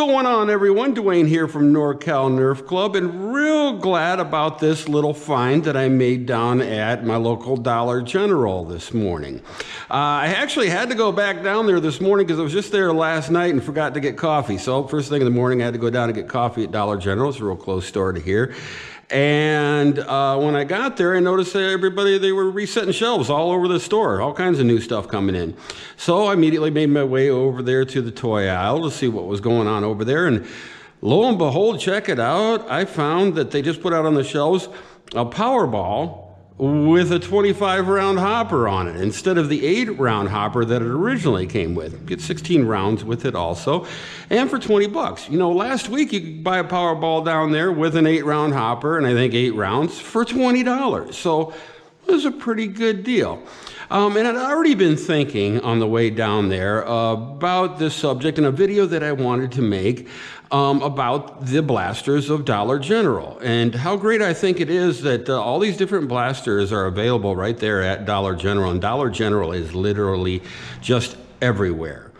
going on, everyone? Dwayne here from NorCal Nerf Club, and real glad about this little find that I made down at my local Dollar General this morning. I actually had to go back down there this morning because I was just there last night and forgot to get coffee. So first thing in the morning, I had to go down and get coffee at Dollar General. It's a real close store to here. And when I got there, I noticed that they were resetting shelves all over the store, all kinds of new stuff coming in. So I immediately made my way over there to the toy aisle to see what was going on over there. And lo and behold, check it out. I found that they just put out on the shelves a Powerball with a 25-round hopper on it instead of the 8-round hopper that it originally came with. You get 16 rounds with it also, and for 20 bucks. You know, last week you could buy a Powerball down there with an 8-round hopper, and I think 8 rounds for $20. So it was a pretty good deal. And I'd already been thinking on the way down there about this subject in a video that I wanted to make about the blasters of Dollar General and how great I think it is that all these different blasters are available right there at Dollar General. And Dollar General is literally just everywhere.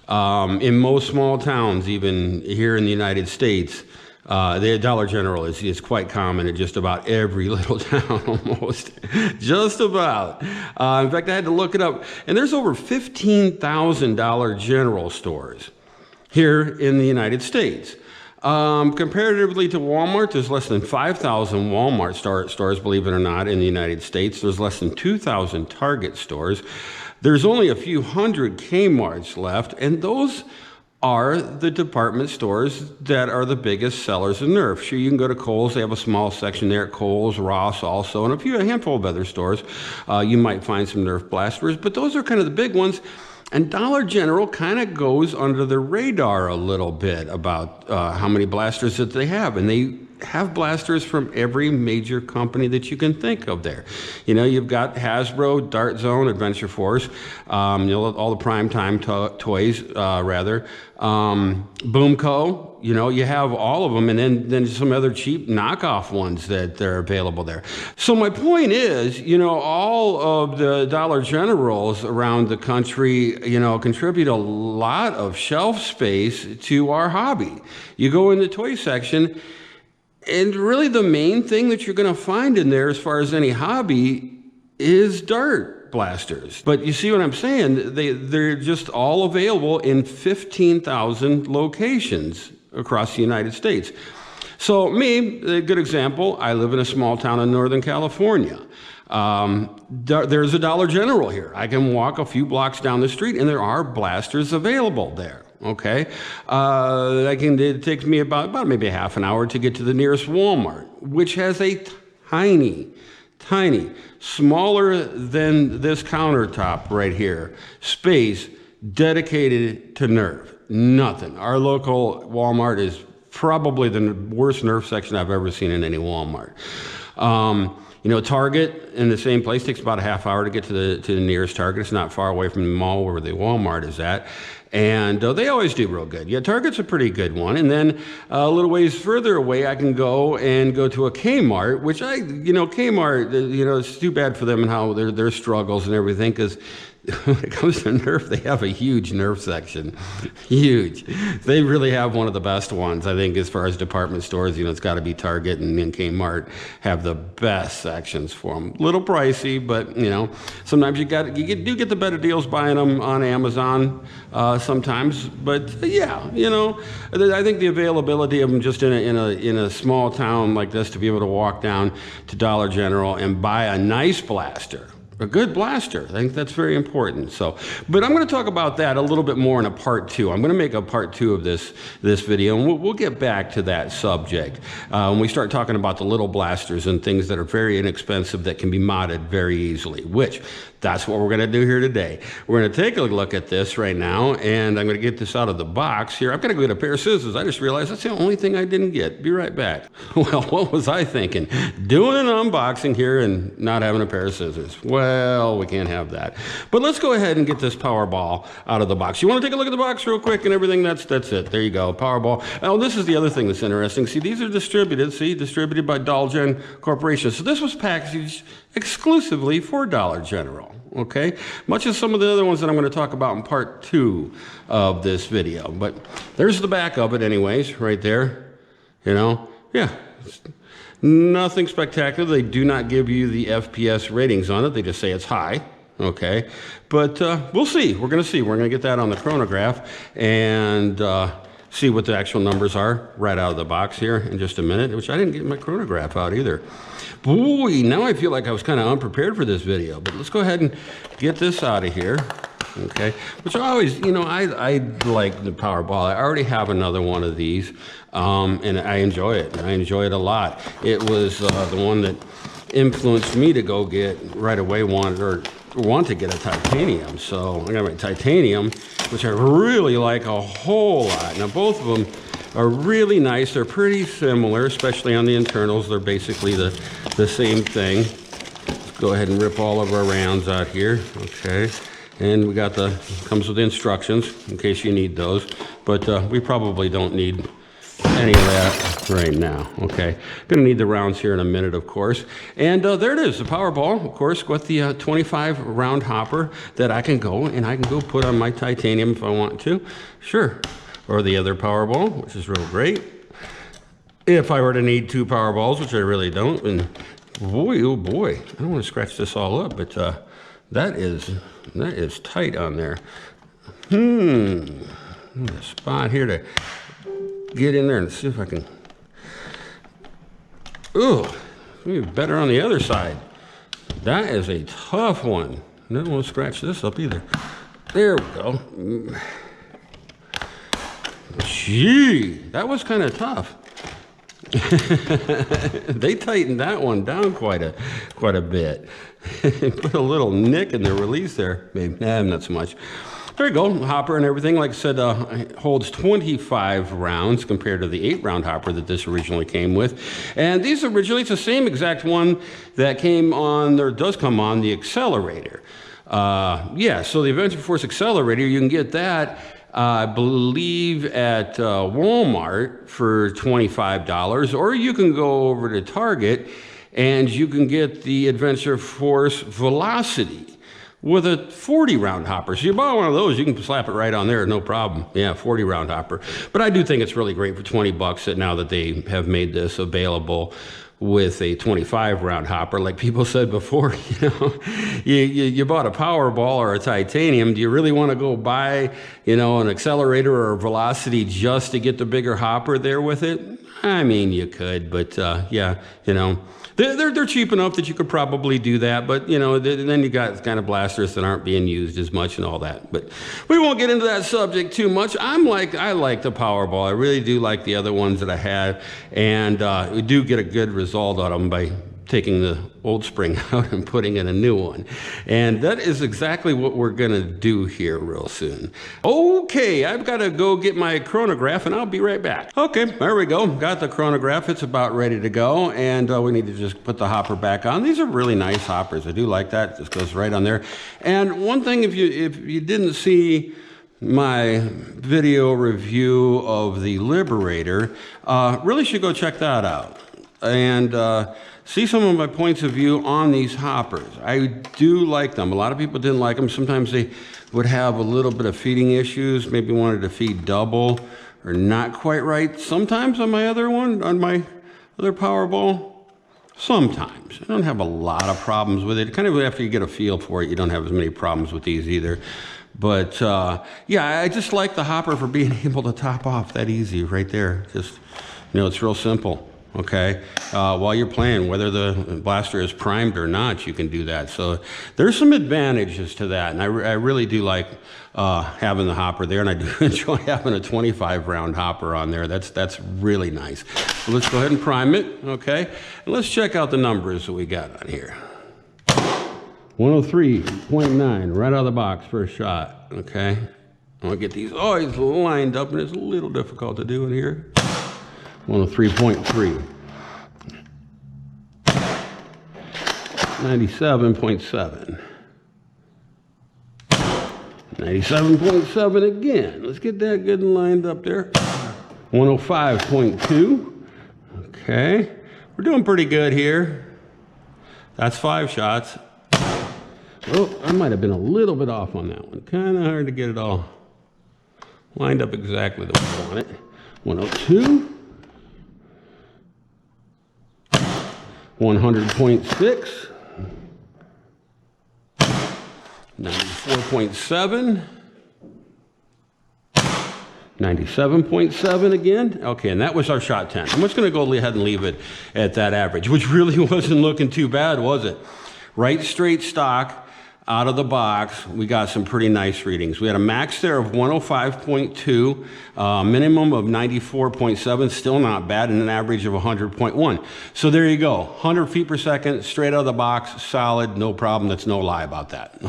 In most small towns, even here in the United States, the Dollar General is quite common in just about every little town almost. Just about. In fact, I had to look it up. And there's over 15,000 Dollar General stores here in the United States. Comparatively to Walmart, there's less than 5,000 Walmart stores, believe it or not, in the United States. There's less than 2,000 Target stores. There's only a few hundred Kmarts left, and those are the department stores that are the biggest sellers of Nerf. Sure, you can go to Kohl's. They have a small section there at Kohl's, Ross also, and a handful of other stores. You might find some Nerf blasters, but those are kind of the big ones. And Dollar General kind of goes under the radar a little bit about how many blasters that they have. And they have blasters from every major company that you can think of there. You know, you've got Hasbro, Dart Zone, Adventure Force, you know, all the primetime toys, Boomco. You know, you have all of them, and then some other cheap knockoff ones that are available there. So my point is, you know, all of the Dollar Generals around the country, you know, contribute a lot of shelf space to our hobby. You go in the toy section, and really the main thing that you're going to find in there as far as any hobby is dart blasters. But you see what I'm saying? They're just all available in 15,000 locations across the United States. So me, a good example, I live in a small town in Northern California. There's a Dollar General here. I can walk a few blocks down the street and there are blasters available there. Okay, it takes me about maybe a half an hour to get to the nearest Walmart, which has a tiny, smaller than this countertop right here, space dedicated to Nerf. Nothing. Our local Walmart is probably the worst Nerf section I've ever seen in any Walmart. You know, Target in the same place takes about a half hour to get to the nearest Target. It's not far away from the mall where the Walmart is at. And they always do real good. Yeah, Target's a pretty good one. And then a little ways further away, I can go to a Kmart, which Kmart, you know, it's too bad for them and how their struggles and everything, because when it comes to Nerf, they have a huge Nerf section. Huge. They really have one of the best ones, I think, as far as department stores. You know, it's got to be Target and Kmart have the best sections for them. Little pricey, but, you know, sometimes you do get the better deals buying them on Amazon sometimes. But, yeah, you know, I think the availability of them just in a small town like this to be able to walk down to Dollar General and buy a nice blaster, a good blaster. I think that's very important. So, but I'm going to talk about that a little bit more in a part 2. I'm going to make a part 2 of this video, and we'll get back to that subject when we start talking about the little blasters and things that are very inexpensive that can be modded very easily, which that's what we're going to do here today. We're going to take a look at this right now, and I'm going to get this out of the box here. I've got to go get a pair of scissors. I just realized that's the only thing I didn't get. Be right back. Well, what was I thinking? Doing an unboxing here and not having a pair of scissors. Well, Well, we can't have that. But let's go ahead and get this Powerball out of the box. You want to take a look at the box real quick and everything? That's it. There you go, Powerball. Oh, this is the other thing that's interesting. See, these are distributed by Dart Zone Corporation. So this was packaged exclusively for Dollar General. Okay, much as some of the other ones that I'm going to talk about in part 2 of this video. But there's the back of it anyways, right there. You know, yeah, nothing spectacular. They do not give you the FPS ratings on it. They just say it's high. Okay, but we'll see. We're going to see. We're going to get that on the chronograph and see what the actual numbers are right out of the box here in just a minute, which I didn't get my chronograph out either. Boy, now I feel like I was kind of unprepared for this video, but let's go ahead and get this out of here. Okay, which I always, you know, I like the Powerball. I already have another one of these, and I enjoy it. I enjoy it a lot. It was the one that influenced me to go get right away want to get a titanium. So I got my titanium, which I really like a whole lot. Now both of them are really nice. They're pretty similar, especially on the internals. They're basically the same thing. Let's go ahead and rip all of our rounds out here. Okay. And we got comes with the instructions in case you need those. But we probably don't need any of that right now. Okay. Gonna need the rounds here in a minute, of course. And there it is, the Powerball, of course, with the 25 round hopper that I can go put on my titanium if I want to. Sure. Or the other Powerball, which is real great. If I were to need 2 Powerballs, which I really don't, and boy, oh boy, I don't want to scratch this all up, but that is tight on there. A spot here to get in there and see if I can. Ooh, maybe better on the other side. That is a tough one. I don't want to scratch this up either. There we go. Gee, that was kind of tough. They tightened that one down quite a bit. Put a little nick in the release there. Maybe not so much. There you go, hopper and everything. Like I said, holds 25 rounds compared to the 8-round hopper that this originally came with. And these originally, it's the same exact one that came on, or does come on, the accelerator. Yeah, so the Adventure Force accelerator, you can get that, I believe, at Walmart for $25, or you can go over to Target and you can get the Adventure Force Velocity with a 40-round hopper. So you buy one of those, you can slap it right on there, no problem. Yeah, 40-round hopper. But I do think it's really great for 20 bucks that now that they have made this available with a 25-round hopper. Like people said before, you know, you bought a Powerball or a titanium. Do you really want to go buy, you know, an accelerator or a velocity just to get the bigger hopper there with it? I mean, you could, but yeah, you know, they're cheap enough that you could probably do that. But you know, then you got kind of blasters that aren't being used as much and all that. But we won't get into that subject too much. I like the Powerball. I really do like the other ones that I had, and we do get a good result on them by taking the old spring out and putting in a new one. And that is exactly what we're gonna do here real soon. Okay, I've gotta go get my chronograph and I'll be right back. Okay, there we go. Got the chronograph, it's about ready to go. And we need to just put the hopper back on. These are really nice hoppers, I do like that. It just goes right on there. And one thing, if you didn't see my video review of the Liberator, really should go check that out. And see some of my points of view on these hoppers. I do like them. A lot of people didn't like them. Sometimes they would have a little bit of feeding issues, maybe wanted to feed double or not quite right. Sometimes on my other one, on my other Powerball, sometimes. I don't have a lot of problems with it. Kind of after you get a feel for it, you don't have as many problems with these either. But yeah, I just like the hopper for being able to top off that easy right there. Just, you know, it's real simple. Okay, while you're playing, whether the blaster is primed or not, you can do that. So there's some advantages to that, and I really do like having the hopper there, and I do enjoy having a 25-round hopper on there. That's really nice. So let's go ahead and prime it, okay? And let's check out the numbers that we got on here. 103.9 right out of the box, first shot, okay? I'm gonna get these always lined up, and it's a little difficult to do in here. 103.3. 97.7. 97.7 again. Let's get that good and lined up there. 105.2. Okay. We're doing pretty good here. That's 5 shots. Oh, I might have been a little bit off on that one. Kind of hard to get it all lined up exactly the way I want it. 102. 100.6. 94.7. 97.7 again. Okay, and that was our shot 10. I'm just going to go ahead and leave it at that average, which really wasn't looking too bad, was it? Right straight stock out of the box, we got some pretty nice readings. We had a max there of 105.2, minimum of 94.7, still not bad, and an average of 100.1. So there you go, 100 feet per second, straight out of the box, solid, no problem. That's no lie about that.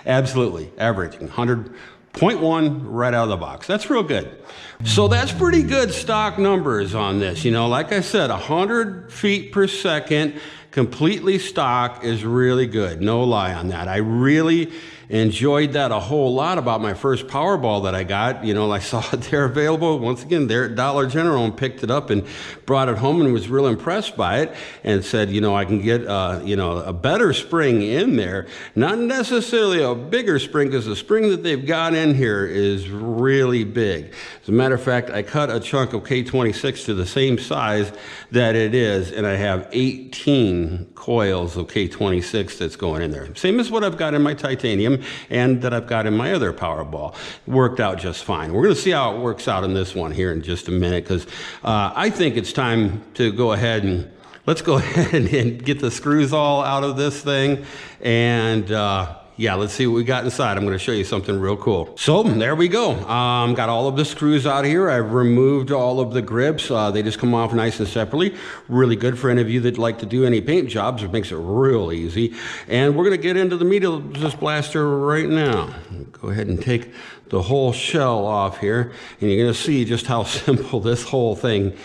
Absolutely, averaging 100.1 right out of the box. That's real good. So that's pretty good stock numbers on this. You know, like I said, 100 feet per second, completely stock is really good. No lie on that. I really enjoyed that a whole lot about my first Powerball that I got. You know, I saw it there available. Once again, there at Dollar General, and picked it up and brought it home and was real impressed by it and said, you know, I can get, you know, a better spring in there. Not necessarily a bigger spring, because the spring that they've got in here is really big. As a matter of fact, I cut a chunk of K26 to the same size that it is, and I have 18 coils of K26 that's going in there. Same as what I've got in my titanium and that I've got in my other Powerball. Worked out just fine. We're going to see how it works out in this one here in just a minute, because I think it's time to go ahead and let's go ahead and get the screws all out of this thing, and yeah, let's see what we got inside. I'm going to show you something real cool. So there we go. Got all of the screws out here. I've removed all of the grips. They just come off nice and separately. Really good for any of you that like to do any paint jobs. It makes it real easy. And we're going to get into the meat of this blaster right now. Go ahead and take the whole shell off here, and you're going to see just how simple this whole thing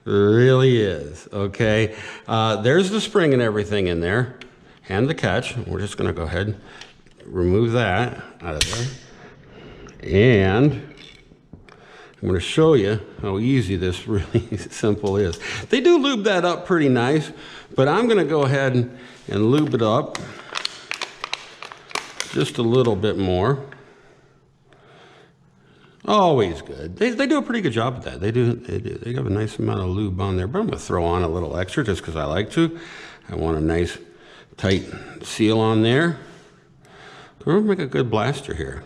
really is. Okay, there's the spring and everything in there, and the catch. We're just going to go ahead and remove that out of there, and I'm going to show you how easy this really simple is. They do lube that up pretty nice, but I'm going to go ahead and lube it up just a little bit more. Always good. They do a pretty good job at that. They do. They have a nice amount of lube on there, but I'm going to throw on a little extra just because I like to. I want a nice tight seal on there. We're going to make a good blaster here.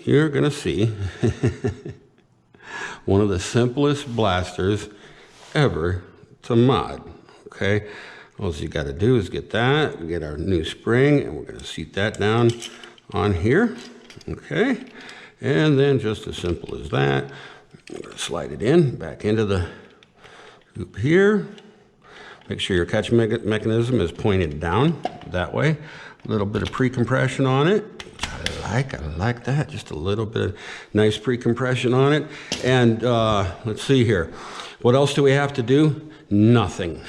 You're going to see one of the simplest blasters ever to mod. Okay, all you got to do is get that, get our new spring, and we're going to seat that down on here. Okay, and then just as simple as that, I'm going to slide it in back into the loop here. Make sure your catch mechanism is pointed down that way. A little bit of pre-compression on it, which I like that. Just a little bit of nice pre-compression on it. And let's see here. What else do we have to do? Nothing.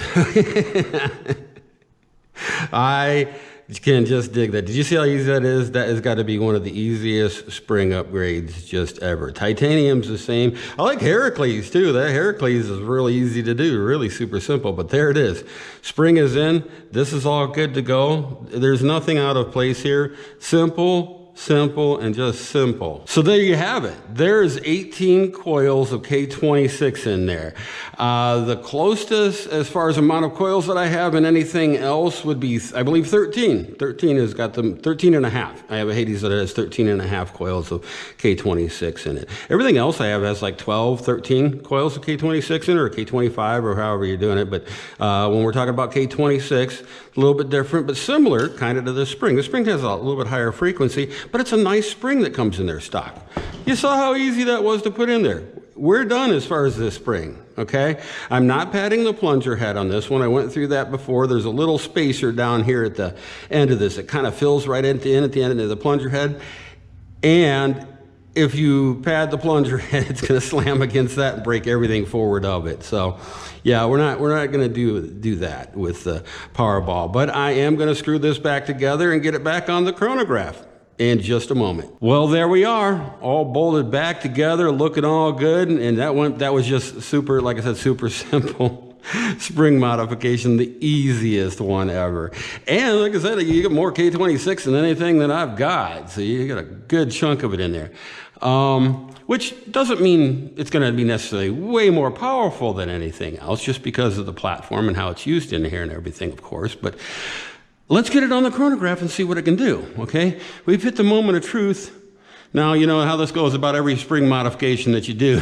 I can just dig that. Did you see how easy that is? That has got to be one of the easiest spring upgrades just ever. Titanium's the same. I like Heracles too. That Heracles is really easy to do, really super simple, but there it is. Spring is in. This is all good to go. There's nothing out of place here. Simple, and just simple. So there you have it. There's 18 coils of K26 in there. The closest as far as amount of coils that I have in anything else would be, I believe, 13. 13 has got them 13 and a half. I have a Hades that has 13 and a half coils of K26 in it. Everything else I have has like 12, 13 coils of K26 in it, or K25, or however you're doing it. But when we're talking about K26, a little bit different, but similar kind of to the spring. The spring has a little bit higher frequency, but it's a nice spring that comes in there stock. You saw how easy that was to put in there. We're done as far as this spring, okay? I'm not padding the plunger head on this one. I went through that before. There's a little spacer down here at the end of this. It kind of fills right at the end of the plunger head, and if you pad the plunger head, it's going to slam against that and break everything forward of it. So yeah, we're not going to do that with the Powerball, but I am going to screw this back together and get it back on the chronograph in just a moment. Well, there we are, all bolted back together, looking all good, and that was just super, like I said, super simple. Spring modification, the easiest one ever. And like I said, you get more K26 than anything that I've got. So you got a good chunk of it in there. Which doesn't mean it's going to be necessarily way more powerful than anything else, just because of the platform and how it's used in here and everything, of course. But let's get it on the chronograph and see what it can do, okay? We've hit the moment of truth. Now, you know how this goes about every spring modification that you do.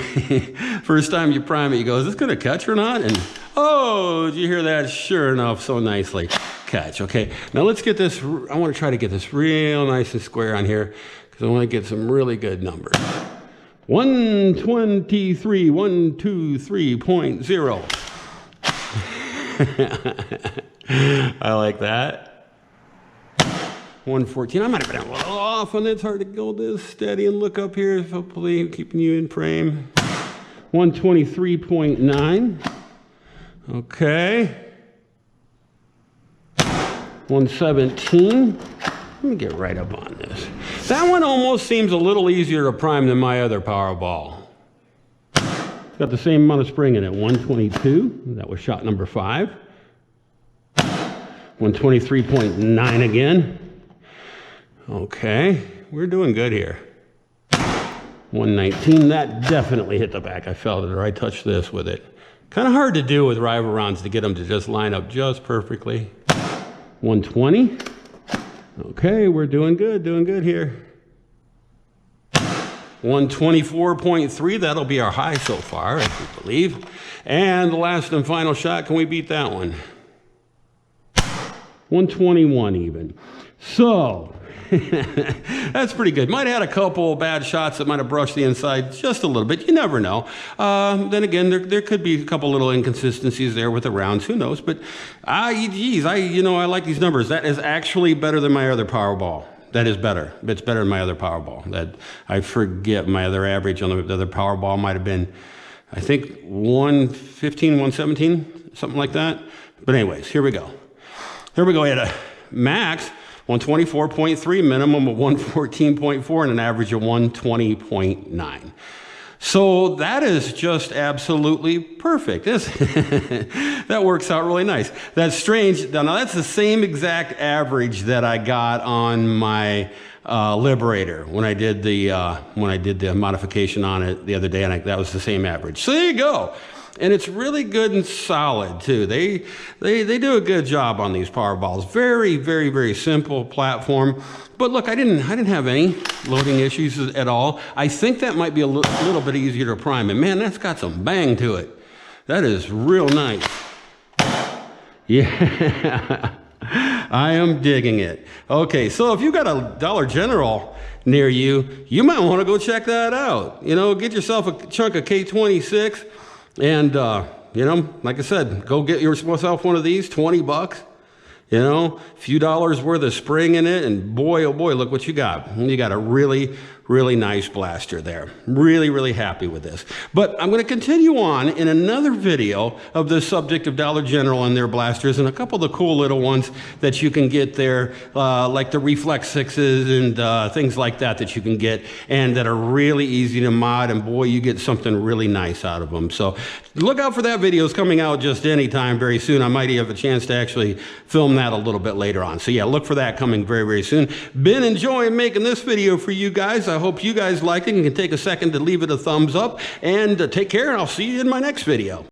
First time you prime it, you go, is this going to catch or not? And, oh, did you hear that? Sure enough, so nicely catch. Okay, now let's get this, I want to try to get this real nice and square on here, because I want to get some really good numbers. 123, 123.0. I like that. 114. I might have been a little off on it. It's hard to go this steady and look up here. Hopefully, keeping you in frame. 123.9. Okay. 117. Let me get right up on this. That one almost seems a little easier to prime than my other Powerball. It's got the same amount of spring in it. 122. That was shot number 5. 123.9 again. Okay, we're doing good here. 119, that definitely hit the back. I felt it, or I touched this with it. Kind of hard to do with rival rounds to get them to just line up just perfectly. 120. Okay, we're doing good here. 124.3, that'll be our high so far, I believe. And the last and final shot, can we beat that one? 121 even. So, that's pretty good. Might have had a couple bad shots that might have brushed the inside just a little bit. You never know. Then again, there could be a couple little inconsistencies there with the rounds. Who knows? But I like these numbers. That is actually better than my other Powerball. That is better. It's better than my other Powerball. That I forget my other average on the other Powerball might have been, I think 115, 117, something like that. But anyways, here we go. Here we go. I had a max 124.3, minimum of 114.4, and an average of 120.9. So that is just absolutely perfect. That works out really nice. That's strange. Now that's the same exact average that I got on my Liberator when I did the modification on it the other day, and that was the same average. So there you go. And it's really good and solid too. They do a good job on these Powerballs. Very, very, very simple platform. But look, I didn't have any loading issues at all. I think that might be a little bit easier to prime. And man, that's got some bang to it. That is real nice. Yeah, I am digging it. Okay, so if you got a Dollar General near you, you might want to go check that out. You know, get yourself a chunk of K26. And, like I said, go get yourself one of these, 20 bucks, a few dollars worth of spring in it. And boy, oh boy, look what you got. You got a really, really nice blaster there. Really, really happy with this. But I'm going to continue on in another video of the subject of Dollar General and their blasters and a couple of the cool little ones that you can get there, like the Reflex 6s and things like that you can get and that are really easy to mod. And boy, you get something really nice out of them. So look out for that video. It's coming out just anytime very soon. I might have a chance to actually film that a little bit later on. So yeah, look for that coming very, very soon. Been enjoying making this video for you guys. I hope you guys liked it and can take a second to leave it a thumbs up. And take care, and I'll see you in my next video.